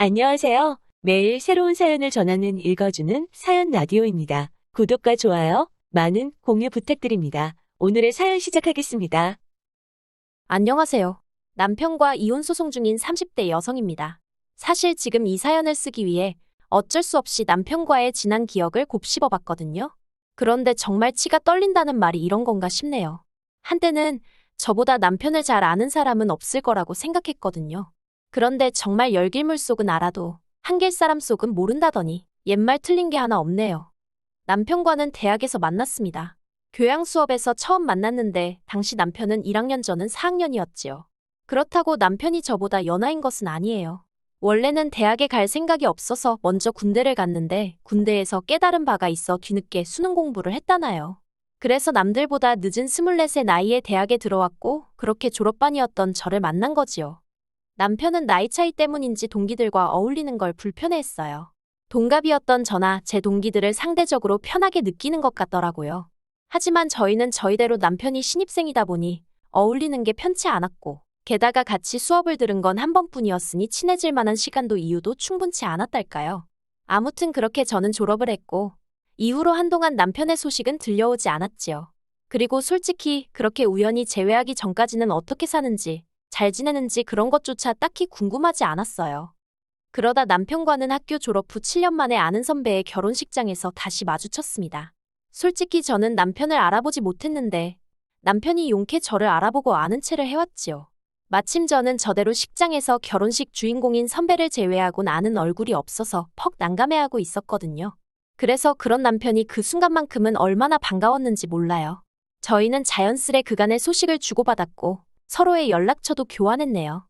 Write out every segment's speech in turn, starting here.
안녕하세요. 매일 새로운 사연을 전하는 읽어주는 사연 라디오입니다. 구독과 좋아요, 많은 공유 부탁드립니다. 오늘의 사연 시작하겠습니다. 안녕하세요. 남편과 이혼 소송 중인 30대 여성입니다. 사실 지금 이 사연을 쓰기 위해 어쩔 수 없이 남편과의 지난 기억을 곱씹어 봤거든요. 그런데 정말 치가 떨린다는 말이 이런 건가 싶네요. 한때는 저보다 남편을 잘 아는 사람은 없을 거라고 생각했거든요. 그런데 정말 열길물 속은 알아도 한길 사람 속은 모른다더니 옛말 틀린 게 하나 없네요. 남편과는 대학에서 만났습니다. 교양 수업에서 처음 만났는데 당시 남편은 1학년 저는 4학년이었지요. 그렇다고 남편이 저보다 연하인 것은 아니에요. 원래는 대학에 갈 생각이 없어서 먼저 군대를 갔는데 군대에서 깨달은 바가 있어 뒤늦게 수능 공부를 했다나요. 그래서 남들보다 늦은 24세 나이에 대학에 들어왔고 그렇게 졸업반이었던 저를 만난 거지요. 남편은 나이 차이 때문인지 동기들과 어울리는 걸 불편해했어요. 동갑이었던 저나 제 동기들을 상대적으로 편하게 느끼는 것 같더라고요. 하지만 저희는 저희대로 남편이 신입생이다 보니 어울리는 게 편치 않았고 게다가 같이 수업을 들은 건 한 번뿐이었으니 친해질 만한 시간도 이유도 충분치 않았달까요. 아무튼 그렇게 저는 졸업을 했고 이후로 한동안 남편의 소식은 들려오지 않았지요. 그리고 솔직히 그렇게 우연히 제외하기 전까지는 어떻게 사는지 잘 지내는지 그런 것조차 딱히 궁금하지 않았어요. 그러다 남편과는 학교 졸업 후 7년 만에 아는 선배의 결혼식장에서 다시 마주쳤습니다. 솔직히 저는 남편을 알아보지 못했는데 남편이 용케 저를 알아보고 아는 체를 해왔지요. 마침 저는 저대로 식장에서 결혼식 주인공인 선배를 제외하곤 아는 얼굴이 없어서 퍽 난감해하고 있었거든요. 그래서 그런 남편이 그 순간만큼은 얼마나 반가웠는지 몰라요. 저희는 자연스레 그간의 소식을 주고받았고 서로의 연락처도 교환했네요.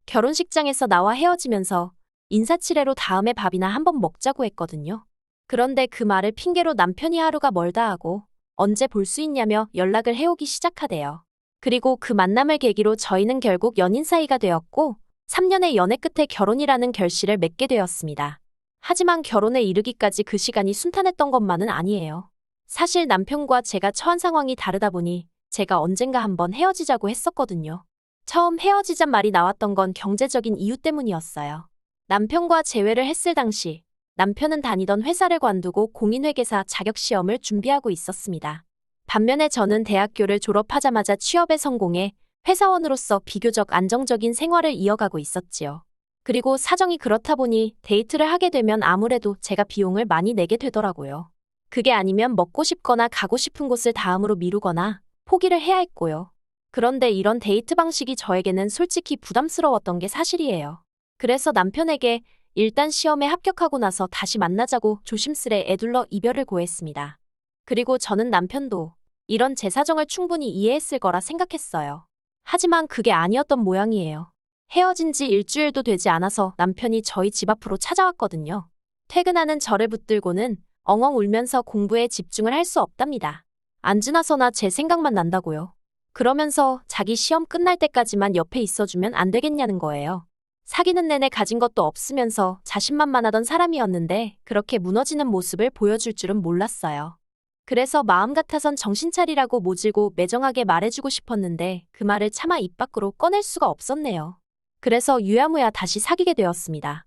결혼식장에서 나와 헤어지면서 인사치레로 다음에 밥이나 한번 먹자고 했거든요. 그런데 그 말을 핑계로 남편이 하루가 멀다 하고 언제 볼 수 있냐며 연락을 해오기 시작하대요. 그리고 그 만남을 계기로 저희는 결국 연인 사이가 되었고 3년의 연애 끝에 결혼이라는 결실을 맺게 되었습니다. 하지만 결혼에 이르기까지 그 시간이 순탄했던 것만은 아니에요. 사실 남편과 제가 처한 상황이 다르다 보니 제가 언젠가 한번 헤어지자고 했었거든요. 처음 헤어지잔 말이 나왔던 건 경제적인 이유 때문이었어요. 남편과 재회를 했을 당시 남편은 다니던 회사를 관두고 공인회계사 자격시험을 준비하고 있었습니다. 반면에 저는 대학교를 졸업하자마자 취업에 성공해 회사원으로서 비교적 안정적인 생활을 이어가고 있었지요. 그리고 사정이 그렇다 보니 데이트를 하게 되면 아무래도 제가 비용을 많이 내게 되더라고요. 그게 아니면 먹고 싶거나 가고 싶은 곳을 다음으로 미루거나 포기를 해야 했고요. 그런데 이런 데이트 방식이 저에게는 솔직히 부담스러웠던 게 사실이에요. 그래서 남편에게 일단 시험에 합격하고 나서 다시 만나자고 조심스레 애둘러 이별을 고했습니다. 그리고 저는 남편도 이런 제 사정을 충분히 이해했을 거라 생각했어요. 하지만 그게 아니었던 모양이에요. 헤어진 지 일주일도 되지 않아서 남편이 저희 집 앞으로 찾아왔거든요. 퇴근하는 저를 붙들고는 엉엉 울면서 공부에 집중을 할 수 없답니다. 안 지나서나 제 생각만 난다고요. 그러면서 자기 시험 끝날 때까지만 옆에 있어주면 안 되겠냐는 거예요. 사귀는 내내 가진 것도 없으면서 자신만만하던 사람이었는데 그렇게 무너지는 모습을 보여줄 줄은 몰랐어요. 그래서 마음 같아선 정신 차리라고 모질고 매정하게 말해주고 싶었는데 그 말을 차마 입 밖으로 꺼낼 수가 없었네요. 그래서 유야무야 다시 사귀게 되었습니다.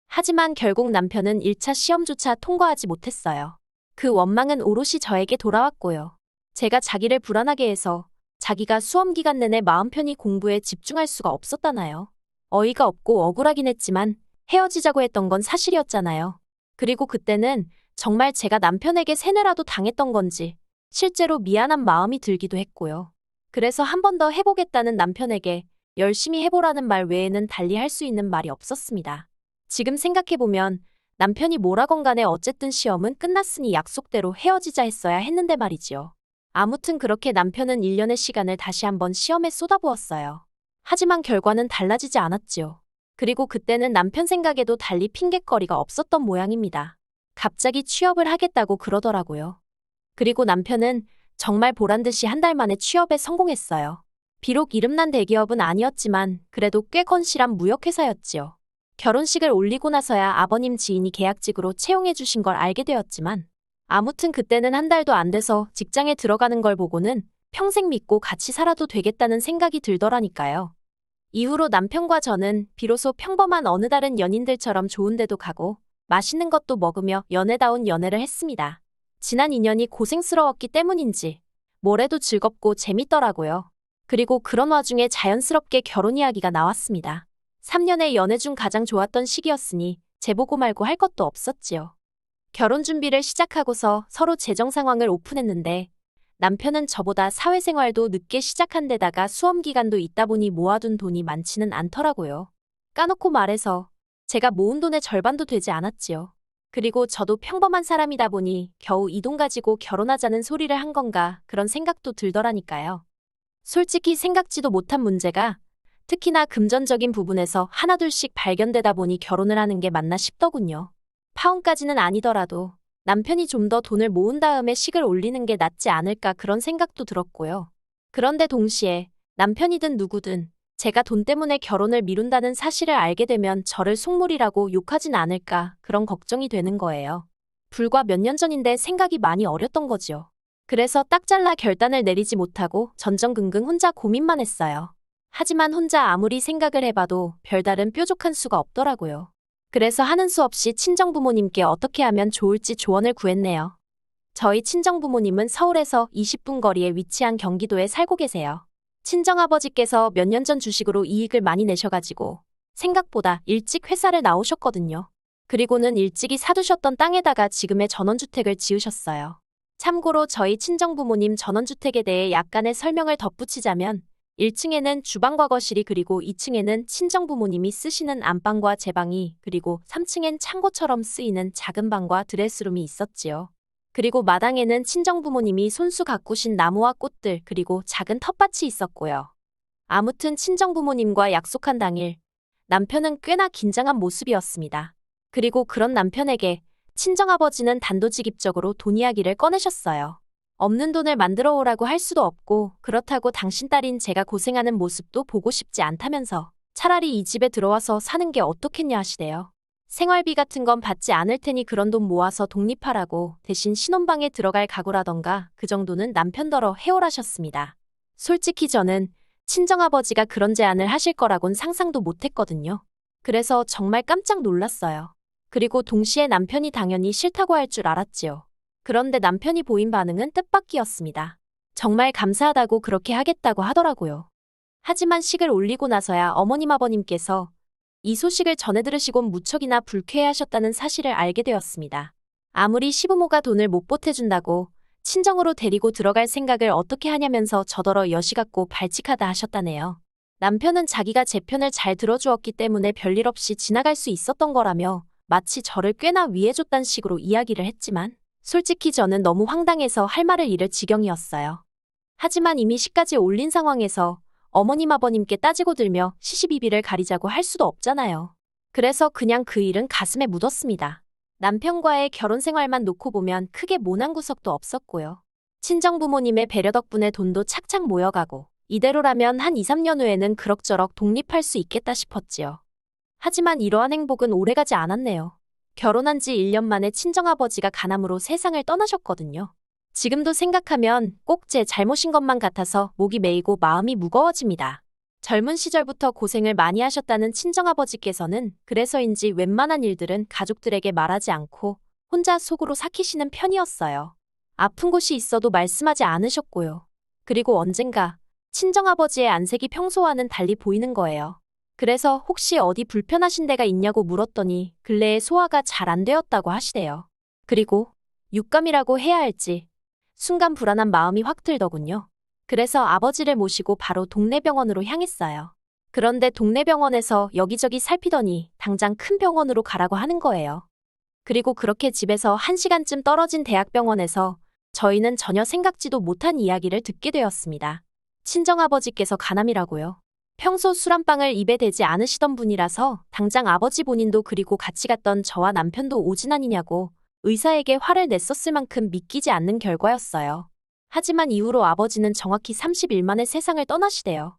하지만 결국 남편은 1차 시험조차 통과하지 못했어요. 그 원망은 오롯이 저에게 돌아왔고요. 제가 자기를 불안하게 해서 자기가 수험 기간 내내 마음 편히 공부에 집중할 수가 없었다나요. 어이가 없고 억울하긴 했지만 헤어지자고 했던 건 사실이었잖아요. 그리고 그때는 정말 제가 남편에게 세뇌라도 당했던 건지 실제로 미안한 마음이 들기도 했고요. 그래서 한 번 더 해보겠다는 남편에게 열심히 해보라는 말 외에는 달리 할 수 있는 말이 없었습니다. 지금 생각해보면 남편이 뭐라건 간에 어쨌든 시험은 끝났으니 약속대로 헤어지자 했어야 했는데 말이지요. 아무튼 그렇게 남편은 1년의 시간을 다시 한번 시험에 쏟아부었어요. 하지만 결과는 달라지지 않았지요. 그리고 그때는 남편 생각에도 달리 핑곗거리가 없었던 모양입니다. 갑자기 취업을 하겠다고 그러더라고요. 그리고 남편은 정말 보란듯이 한 달 만에 취업에 성공했어요. 비록 이름난 대기업은 아니었지만 그래도 꽤 건실한 무역회사였지요. 결혼식을 올리고 나서야 아버님 지인이 계약직으로 채용해 주신 걸 알게 되었지만 아무튼 그때는 한 달도 안 돼서 직장에 들어가는 걸 보고는 평생 믿고 같이 살아도 되겠다는 생각이 들더라니까요. 이후로 남편과 저는 비로소 평범한 어느 다른 연인들처럼 좋은 데도 가고 맛있는 것도 먹으며 연애다운 연애를 했습니다. 지난 2년이 고생스러웠기 때문인지 뭘 해도 즐겁고 재밌더라고요. 그리고 그런 와중에 자연스럽게 결혼 이야기가 나왔습니다. 3년의 연애 중 가장 좋았던 시기였으니 재보고 말고 할 것도 없었지요. 결혼 준비를 시작하고서 서로 재정 상황을 오픈했는데 남편은 저보다 사회생활도 늦게 시작한 데다가 수험 기간도 있다 보니 모아둔 돈이 많지는 않더라고요. 까놓고 말해서 제가 모은 돈의 절반도 되지 않았지요. 그리고 저도 평범한 사람이다 보니 겨우 이 돈 가지고 결혼하자는 소리를 한 건가 그런 생각도 들더라니까요. 솔직히 생각지도 못한 문제가 특히나 금전적인 부분에서 하나둘씩 발견되다 보니 결혼을 하는 게 맞나 싶더군요. 파혼까지는 아니더라도 남편이 좀 더 돈을 모은 다음에 식을 올리는 게 낫지 않을까 그런 생각도 들었고요. 그런데 동시에 남편이든 누구든 제가 돈 때문에 결혼을 미룬다는 사실을 알게 되면 저를 속물이라고 욕하진 않을까 그런 걱정이 되는 거예요. 불과 몇 년 전인데 생각이 많이 어렸던 거지요. 그래서 딱 잘라 결단을 내리지 못하고 전전긍긍 혼자 고민만 했어요. 하지만 혼자 아무리 생각을 해봐도 별다른 뾰족한 수가 없더라고요. 그래서 하는 수 없이 친정부모님께 어떻게 하면 좋을지 조언을 구했네요. 저희 친정부모님은 서울에서 20분 거리에 위치한 경기도에 살고 계세요. 친정아버지께서 몇 년 전 주식으로 이익을 많이 내셔가지고 생각보다 일찍 회사를 나오셨거든요. 그리고는 일찍이 사두셨던 땅에다가 지금의 전원주택을 지으셨어요. 참고로 저희 친정부모님 전원주택에 대해 약간의 설명을 덧붙이자면 1층에는 주방과 거실이 그리고 2층에는 친정부모님이 쓰시는 안방과 제방이 그리고 3층엔 창고처럼 쓰이는 작은 방과 드레스룸이 있었지요. 그리고 마당에는 친정부모님이 손수 가꾸신 나무와 꽃들 그리고 작은 텃밭이 있었고요. 아무튼 친정부모님과 약속한 당일 남편은 꽤나 긴장한 모습이었습니다. 그리고 그런 남편에게 친정아버지는 단도직입적으로 돈 이야기를 꺼내셨어요. 없는 돈을 만들어 오라고 할 수도 없고 그렇다고 당신 딸인 제가 고생하는 모습도 보고 싶지 않다면서 차라리 이 집에 들어와서 사는 게 어떻겠냐 하시대요. 생활비 같은 건 받지 않을 테니 그런 돈 모아서 독립하라고 대신 신혼방에 들어갈 각오라던가 그 정도는 남편더러 해오라셨습니다. 솔직히 저는 친정아버지가 그런 제안을 하실 거라곤 상상도 못했거든요. 그래서 정말 깜짝 놀랐어요. 그리고 동시에 남편이 당연히 싫다고 할 줄 알았지요. 그런데 남편이 보인 반응은 뜻밖이었습니다. 정말 감사하다고 그렇게 하겠다고 하더라고요. 하지만 식을 올리고 나서야 어머님 아버님께서 이 소식을 전해 들으시곤 무척이나 불쾌해하셨다는 사실을 알게 되었습니다. 아무리 시부모가 돈을 못 보태준다고 친정으로 데리고 들어갈 생각을 어떻게 하냐면서 저더러 여시 같고 발칙하다 하셨다네요. 남편은 자기가 제 편을 잘 들어주었기 때문에 별일 없이 지나갈 수 있었던 거라며 마치 저를 꽤나 위해줬단 식으로 이야기를 했지만 솔직히 저는 너무 황당해서 할 말을 잃을 지경이었어요. 하지만 이미 식까지 올린 상황에서 어머님 아버님께 따지고 들며 시시비비를 가리자고 할 수도 없잖아요. 그래서 그냥 그 일은 가슴에 묻었습니다. 남편과의 결혼 생활만 놓고 보면 크게 모난 구석도 없었고요. 친정부모님의 배려 덕분에 돈도 착착 모여가고 이대로라면 한 2, 3년 후에는 그럭저럭 독립할 수 있겠다 싶었지요. 하지만 이러한 행복은 오래가지 않았네요. 결혼한 지 1년 만에 친정아버지가 간암으로 세상을 떠나셨거든요. 지금도 생각하면 꼭 제 잘못인 것만 같아서 목이 메이고 마음이 무거워집니다. 젊은 시절부터 고생을 많이 하셨다는 친정아버지께서는 그래서인지 웬만한 일들은 가족들에게 말하지 않고 혼자 속으로 삭히시는 편이었어요. 아픈 곳이 있어도 말씀하지 않으셨고요. 그리고 언젠가 친정아버지의 안색이 평소와는 달리 보이는 거예요. 그래서 혹시 어디 불편하신 데가 있냐고 물었더니 근래에 소화가 잘 안 되었다고 하시대요. 그리고 육감이라고 해야 할지 순간 불안한 마음이 확 들더군요. 그래서 아버지를 모시고 바로 동네 병원으로 향했어요. 그런데 동네 병원에서 여기저기 살피더니 당장 큰 병원으로 가라고 하는 거예요. 그리고 그렇게 집에서 1시간쯤 떨어진 대학병원에서 저희는 전혀 생각지도 못한 이야기를 듣게 되었습니다. 친정아버지께서 간암이라고요. 평소 술 한 방울 입에 대지 않으시던 분이라서 당장 아버지 본인도 그리고 같이 갔던 저와 남편도 오진 아니냐고 의사에게 화를 냈었을 만큼 믿기지 않는 결과였어요. 하지만 이후로 아버지는 정확히 30일 만에 세상을 떠나시대요.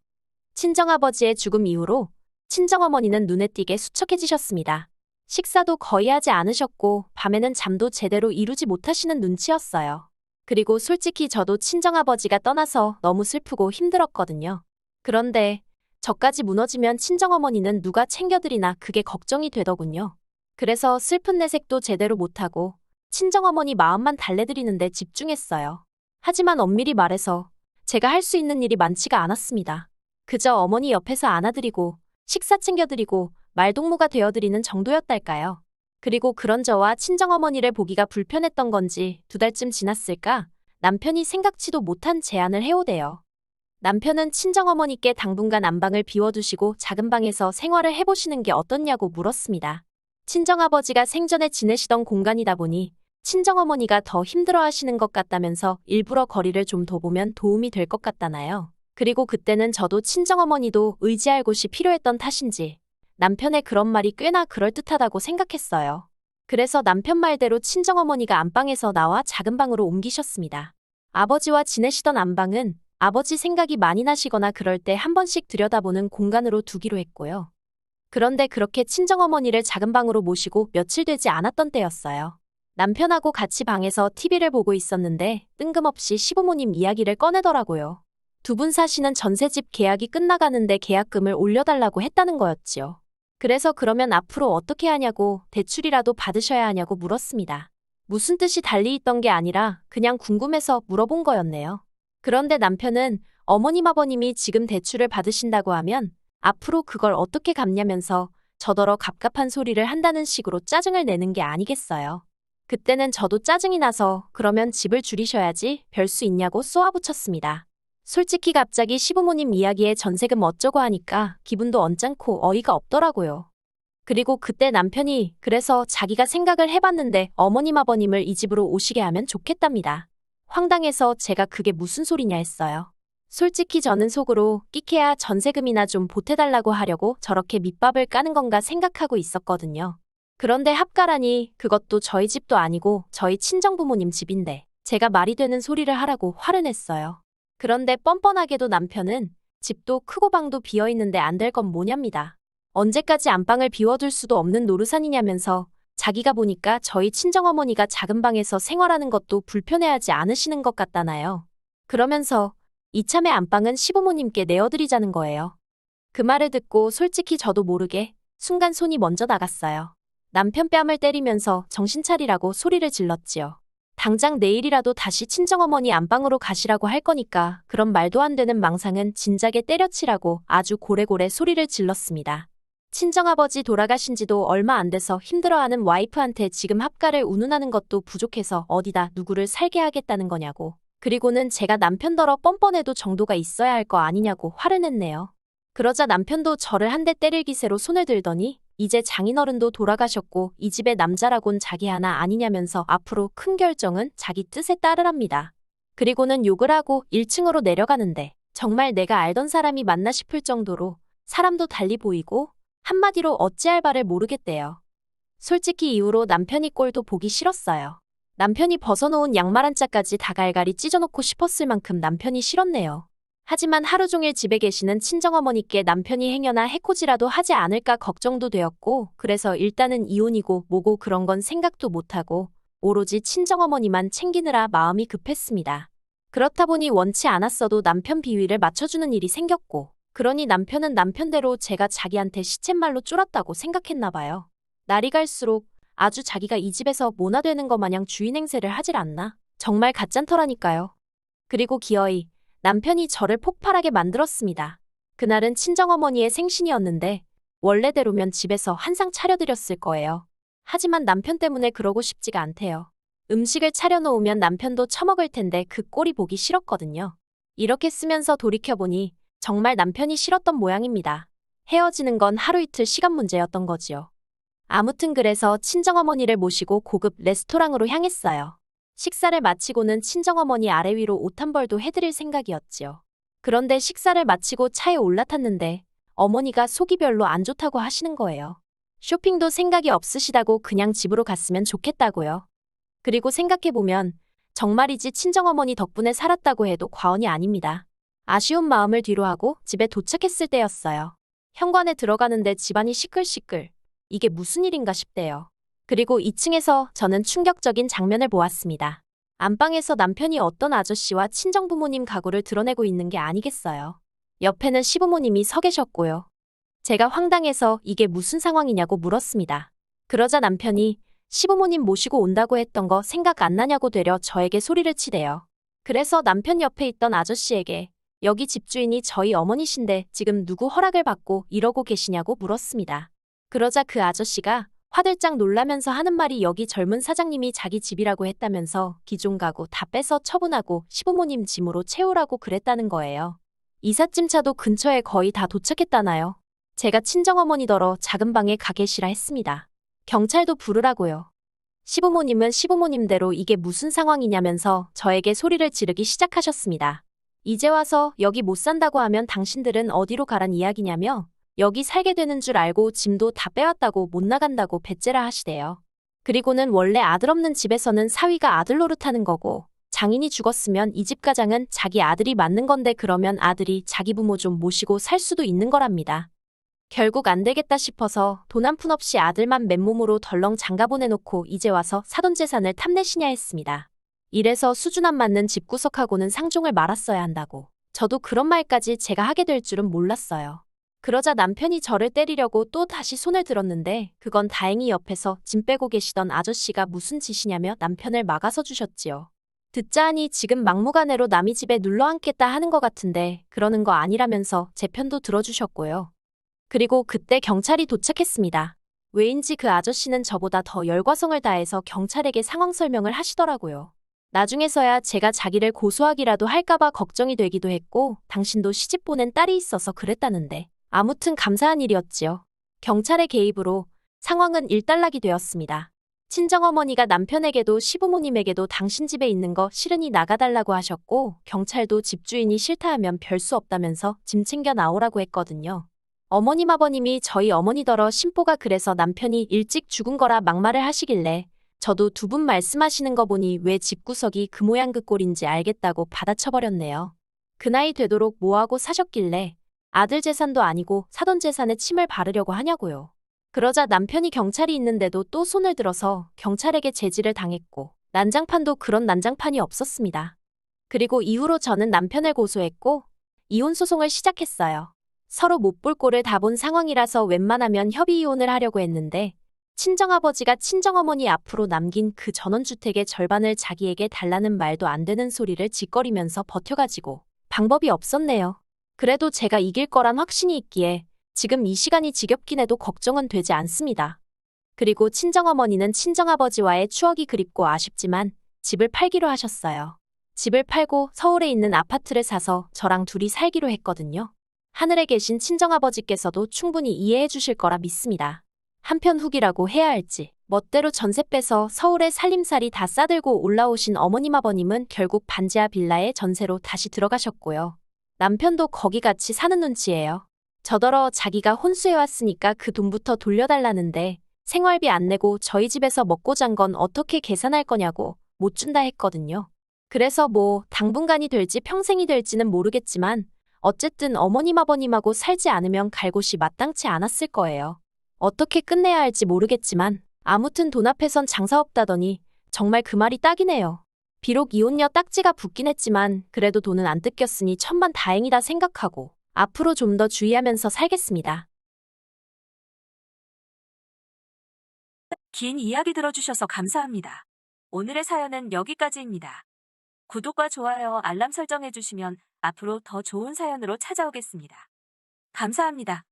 친정아버지의 죽음 이후로 친정어머니는 눈에 띄게 수척해지셨습니다. 식사도 거의 하지 않으셨고 밤에는 잠도 제대로 이루지 못하시는 눈치였어요. 그리고 솔직히 저도 친정아버지가 떠나서 너무 슬프고 힘들었거든요. 그런데 저까지 무너지면 친정어머니는 누가 챙겨드리나 그게 걱정이 되더군요. 그래서 슬픈 내색도 제대로 못하고 친정어머니 마음만 달래드리는데 집중했어요. 하지만 엄밀히 말해서 제가 할 수 있는 일이 많지가 않았습니다. 그저 어머니 옆에서 안아드리고 식사 챙겨드리고 말동무가 되어드리는 정도였달까요. 그리고 그런 저와 친정어머니를 보기가 불편했던 건지 2달쯤 지났을까 남편이 생각지도 못한 제안을 해오대요. 남편은 친정어머니께 당분간 안방을 비워두시고 작은 방에서 생활을 해보시는 게 어떻냐고 물었습니다. 친정아버지가 생전에 지내시던 공간이다 보니 친정어머니가 더 힘들어하시는 것 같다면서 일부러 거리를 좀 둬보면 도움이 될 것 같다나요. 그리고 그때는 저도 친정어머니도 의지할 곳이 필요했던 탓인지 남편의 그런 말이 꽤나 그럴듯하다고 생각했어요. 그래서 남편 말대로 친정어머니가 안방에서 나와 작은 방으로 옮기셨습니다. 아버지와 지내시던 안방은 아버지 생각이 많이 나시거나 그럴 때 한 번씩 들여다보는 공간으로 두기로 했고요. 그런데 그렇게 친정어머니를 작은 방으로 모시고 며칠 되지 않았던 때였어요. 남편하고 같이 방에서 TV를 보고 있었는데 뜬금없이 시부모님 이야기를 꺼내더라고요. 2분 사시는 전셋집 계약이 끝나가는데 계약금을 올려달라고 했다는 거였지요. 그래서 그러면 앞으로 어떻게 하냐고 대출이라도 받으셔야 하냐고 물었습니다. 무슨 뜻이 달리 있던 게 아니라 그냥 궁금해서 물어본 거였네요. 그런데 남편은 어머님 아버님이 지금 대출을 받으신다고 하면 앞으로 그걸 어떻게 갚냐면서 저더러 갑갑한 소리를 한다는 식으로 짜증을 내는 게 아니겠어요. 그때는 저도 짜증이 나서 그러면 집을 줄이셔야지 별 수 있냐고 쏘아붙였습니다. 솔직히 갑자기 시부모님 이야기에 전세금 어쩌고 하니까 기분도 언짢고 어이가 없더라고요. 그리고 그때 남편이 그래서 자기가 생각을 해봤는데 어머님 아버님을 이 집으로 오시게 하면 좋겠답니다. 황당해서 제가 그게 무슨 소리냐 했어요. 솔직히 저는 속으로 끼케야 전세금이나 좀 보태달라고 하려고 저렇게 밑밥을 까는 건가 생각하고 있었거든요. 그런데 합가라니 그것도 저희 집도 아니고 저희 친정부모님 집인데 제가 말이 되는 소리를 하라고 화를 냈어요. 그런데 뻔뻔하게도 남편은 집도 크고 방도 비어있는데 안 될 건 뭐냐입니다. 언제까지 안방을 비워둘 수도 없는 노르산이냐면서 자기가 보니까 저희 친정어머니가 작은 방에서 생활하는 것도 불편해하지 않으시는 것 같다나요. 그러면서 이참에 안방은 시부모님께 내어드리자는 거예요. 그 말을 듣고 솔직히 저도 모르게 순간 손이 먼저 나갔어요. 남편 뺨을 때리면서 정신 차리라고 소리를 질렀지요. 당장 내일이라도 다시 친정어머니 안방으로 가시라고 할 거니까 그런 말도 안 되는 망상은 진작에 때려치라고 아주 고래고래 소리를 질렀습니다. 친정아버지 돌아가신 지도 얼마 안 돼서 힘들어하는 와이프한테 지금 합가를 운운하는 것도 부족해서 어디다 누구를 살게 하겠다는 거냐고. 그리고는 제가 남편더러 뻔뻔해도 정도가 있어야 할 거 아니냐고 화를 냈네요. 그러자 남편도 저를 한 대 때릴 기세로 손을 들더니 이제 장인어른도 돌아가셨고 이 집의 남자라곤 자기 하나 아니냐면서 앞으로 큰 결정은 자기 뜻에 따르랍니다. 그리고는 욕을 하고 1층으로 내려가는데 정말 내가 알던 사람이 맞나 싶을 정도로 사람도 달리 보이고 한마디로 어찌할 바를 모르겠대요. 솔직히 이후로 남편이 꼴도 보기 싫었어요. 남편이 벗어놓은 양말 한 짝까지 다 갈갈이 찢어놓고 싶었을 만큼 남편이 싫었네요. 하지만 하루 종일 집에 계시는 친정어머니께 남편이 행여나 해코지라도 하지 않을까 걱정도 되었고 그래서 일단은 이혼이고 뭐고 그런 건 생각도 못하고 오로지 친정어머니만 챙기느라 마음이 급했습니다. 그렇다 보니 원치 않았어도 남편 비위를 맞춰주는 일이 생겼고 그러니 남편은 남편대로 제가 자기한테 시쳇말로 쫄았다고 생각했나 봐요. 날이 갈수록 아주 자기가 이 집에서 모나 되는 것 마냥 주인 행세를 하질 않나? 정말 가짠터라니까요. 그리고 기어이 남편이 저를 폭발하게 만들었습니다. 그날은 친정어머니의 생신이었는데 원래대로면 집에서 한상 차려드렸을 거예요. 하지만 남편 때문에 그러고 싶지가 않대요. 음식을 차려놓으면 남편도 처먹을 텐데 그 꼴이 보기 싫었거든요. 이렇게 쓰면서 돌이켜보니 정말 남편이 싫었던 모양입니다. 헤어지는 건 하루 이틀 시간 문제였던 거지요. 아무튼 그래서 친정어머니를 모시고 고급 레스토랑으로 향했어요. 식사를 마치고는 친정어머니 아래 위로 옷 한 벌도 해드릴 생각이었지요. 그런데 식사를 마치고 차에 올라탔는데 어머니가 속이 별로 안 좋다고 하시는 거예요. 쇼핑도 생각이 없으시다고 그냥 집으로 갔으면 좋겠다고요. 그리고 생각해보면 정말이지 친정어머니 덕분에 살았다고 해도 과언이 아닙니다. 아쉬운 마음을 뒤로하고 집에 도착했을 때였어요. 현관에 들어가는데 집안이 시끌시끌. 이게 무슨 일인가 싶대요. 그리고 2층에서 저는 충격적인 장면을 보았습니다. 안방에서 남편이 어떤 아저씨와 친정부모님 가구를 드러내고 있는 게 아니겠어요. 옆에는 시부모님이 서 계셨고요. 제가 황당해서 이게 무슨 상황이냐고 물었습니다. 그러자 남편이 시부모님 모시고 온다고 했던 거 생각 안 나냐고 되려 저에게 소리를 치대요. 그래서 남편 옆에 있던 아저씨에게 여기 집주인이 저희 어머니신데 지금 누구 허락을 받고 이러고 계시냐고 물었습니다. 그러자 그 아저씨가 화들짝 놀라면서 하는 말이 여기 젊은 사장님이 자기 집이라고 했다면서 기존 가구 다 빼서 처분하고 시부모님 짐으로 채우라고 그랬다는 거예요. 이삿짐차도 근처에 거의 다 도착했다나요. 제가 친정어머니더러 작은 방에 가 계시라 했습니다. 경찰도 부르라고요. 시부모님은 시부모님대로 이게 무슨 상황이냐면서 저에게 소리를 지르기 시작하셨습니다. 이제 와서 여기 못 산다고 하면 당신들은 어디로 가란 이야기냐며 여기 살게 되는 줄 알고 짐도 다 빼왔다고 못 나간다고 배째라 하시대요. 그리고는 원래 아들 없는 집에서는 사위가 아들 노릇하는 거고 장인이 죽었으면 이 집 가장은 자기 아들이 맞는 건데 그러면 아들이 자기 부모 좀 모시고 살 수도 있는 거랍니다. 결국 안 되겠다 싶어서 돈 한 푼 없이 아들만 맨몸으로 덜렁 장가 보내놓고 이제 와서 사돈 재산을 탐내시냐 했습니다. 이래서 수준 안 맞는 집구석하고는 상종을 말았어야 한다고. 저도 그런 말까지 제가 하게 될 줄은 몰랐어요. 그러자 남편이 저를 때리려고 또 다시 손을 들었는데 그건 다행히 옆에서 짐 빼고 계시던 아저씨가 무슨 짓이냐며 남편을 막아서 주셨지요. 듣자 하니 지금 막무가내로 남의 집에 눌러 앉겠다 하는 것 같은데 그러는 거 아니라면서 제 편도 들어주셨고요. 그리고 그때 경찰이 도착했습니다. 왜인지 그 아저씨는 저보다 더 열과성을 다해서 경찰에게 상황 설명을 하시더라고요. 나중에서야 제가 자기를 고소하기라도 할까봐 걱정이 되기도 했고 당신도 시집 보낸 딸이 있어서 그랬다는데 아무튼 감사한 일이었지요. 경찰의 개입으로 상황은 일단락이 되었습니다. 친정어머니가 남편에게도 시부모님에게도 당신 집에 있는 거 싫으니 나가달라고 하셨고 경찰도 집주인이 싫다 하면 별 수 없다면서 짐 챙겨 나오라고 했거든요. 어머님 아버님이 저희 어머니더러 신보가 그래서 남편이 일찍 죽은 거라 막말을 하시길래 저도 두 분 말씀하시는 거 보니 왜 집구석이 그 모양 그 꼴인지 알겠다고 받아쳐버렸네요. 그 나이 되도록 뭐하고 사셨길래 아들 재산도 아니고 사돈 재산에 침을 바르려고 하냐고요. 그러자 남편이 경찰이 있는데도 또 손을 들어서 경찰에게 제지를 당했고 난장판도 그런 난장판이 없었습니다. 그리고 이후로 저는 남편을 고소했고 이혼 소송을 시작했어요. 서로 못 볼 꼴을 다 본 상황이라서 웬만하면 협의 이혼을 하려고 했는데 친정아버지가 친정어머니 앞으로 남긴 그 전원주택의 절반을 자기에게 달라는 말도 안 되는 소리를 짓거리면서 버텨가지고 방법이 없었네요. 그래도 제가 이길 거란 확신이 있기에 지금 이 시간이 지겹긴 해도 걱정은 되지 않습니다. 그리고 친정어머니는 친정아버지와의 추억이 그립고 아쉽지만 집을 팔기로 하셨어요. 집을 팔고 서울에 있는 아파트를 사서 저랑 둘이 살기로 했거든요. 하늘에 계신 친정아버지께서도 충분히 이해해 주실 거라 믿습니다. 한편 후기라고 해야 할지 멋대로 전세 빼서 서울에 살림살이 다 싸들고 올라오신 어머님 아버님은 결국 반지하 빌라에 전세로 다시 들어가셨고요. 남편도 거기 같이 사는 눈치예요. 저더러 자기가 혼수해왔으니까 그 돈부터 돌려달라는데 생활비 안 내고 저희 집에서 먹고 잔 건 어떻게 계산할 거냐고 못 준다 했거든요. 그래서 뭐 당분간이 될지 평생이 될지는 모르겠지만 어쨌든 어머님 아버님하고 살지 않으면 갈 곳이 마땅치 않았을 거예요. 어떻게 끝내야 할지 모르겠지만 아무튼 돈 앞에선 장사 없다더니 정말 그 말이 딱이네요. 비록 이혼녀 딱지가 붙긴 했지만 그래도 돈은 안 뜯겼으니 천만 다행이다 생각하고 앞으로 좀 더 주의하면서 살겠습니다. 긴 이야기 들어주셔서 감사합니다. 오늘의 사연은 여기까지입니다. 구독과 좋아요, 알람 설정해주시면 앞으로 더 좋은 사연으로 찾아오겠습니다. 감사합니다.